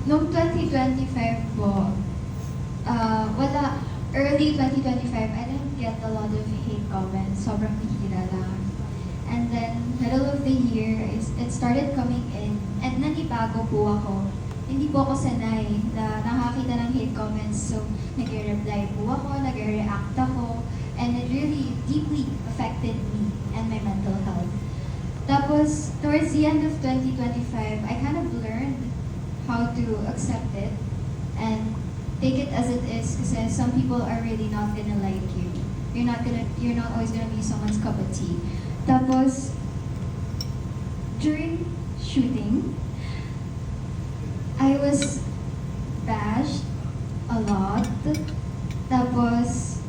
Noong 2025 po, wala, early 2025, I didn't get a lot of hate comments. Sobrang bihira lang. And then, middle of the year, it started coming in. And nanibago po ako. Hindi po ako sanay na nakakita ng hate comments. So, nag-reply po ako, nag-react ako. And it really deeply affected me and my mental health. Tapos, towards the end of 2025, I kind of learned how to accept it and take it as it is, kasi some people are really not gonna like you. You're not always gonna be someone's cup of tea. Tapos, during shooting, I was bashed a lot. Tapos,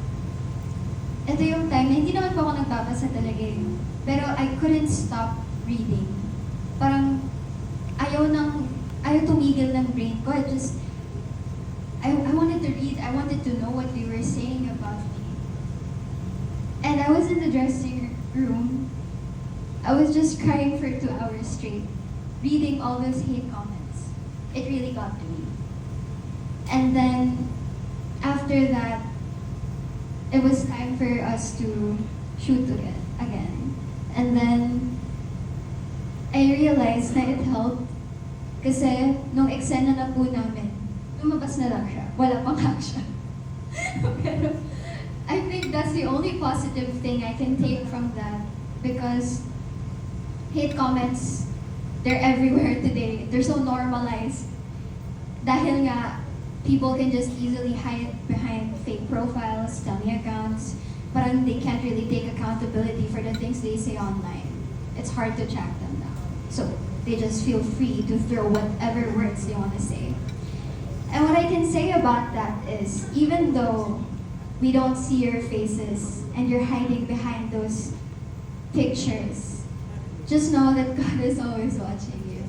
ito yung time na hindi naman po ako nagbabasa talaga yun. Pero I couldn't stop reading. Parang ayaw tumigil ng brain ko. I wanted to read. I wanted to know what they were saying about me. And I was in the dressing room. I was just crying for 2 hours straight, reading all those hate comments. It really got to me. And then, after that, it was time for us to shoot again. And then, I realized na it helped kasi nung eksena na po namin, lumabas na lang siya. Wala pang action. Pero, I think that's the only positive thing I can take from that because hate comments, they're everywhere today. They're so normalized. Dahil nga, people can just easily hide behind fake profiles, dummy accounts. Parang they can't really take accountability for the things they say online. It's hard to track them down. So they just feel free to throw whatever words they want to say. And what I can say about that is, even though we don't see your faces and you're hiding behind those pictures, just know that God is always watching you.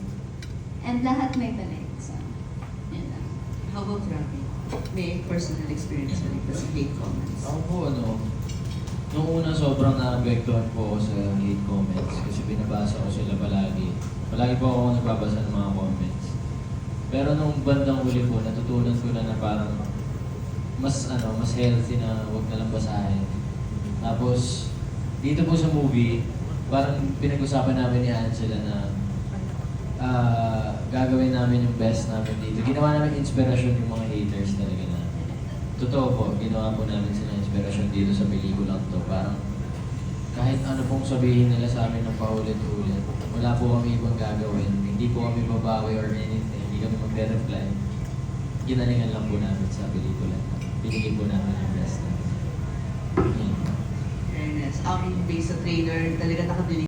And lahat may balik. So, yun lang. How about Rami? May personal experience na rin sa hate comments? Ako po, nung una sobrang naapektuhan po ako sa hate comments kasi binabasa ko sila palagi. Palagi po ako nagbabasa ng mga comments. Pero nung bandang huli po, natutunan ko na parang mas healthy na huwag na lang basahin. Tapos, dito po sa movie, parang pinag-usapan namin ni Angela na gagawin namin yung best namin dito. Ginawa namin inspirasyon yung mga haters talaga na. Totoo po, ginawa po namin sila inspirasyon dito sa pelikulang to. Parang kahit ano pong sabihin nila sa amin ng paulit-ulit, wala po kami ibang gagawin. Hindi po kami babawi or anything. Hindi kami magre-reply. Ginalingan lang po namin sa pelikula. Pinigil po namin yung best namin. Fairness. Based sa trailer, talaga nakabili